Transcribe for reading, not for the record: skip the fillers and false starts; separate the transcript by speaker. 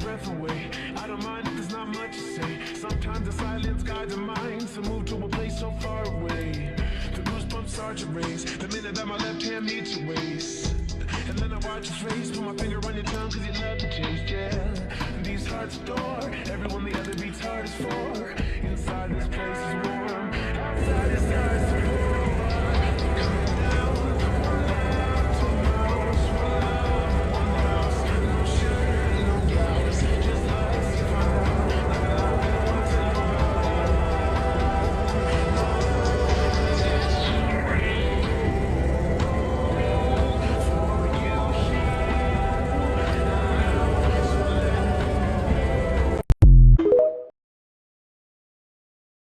Speaker 1: breath away. I don't mind if there's not much to say. Sometimes the silence guides the mind to move to a place so far away. The goosebumps start to raise the minute that my left hand meets your waist. And then I watch your face, put my finger on your tongue cause you love to taste, yeah. These hearts adore everyone the other beats hardest for. Inside this place is warm, outside the stars.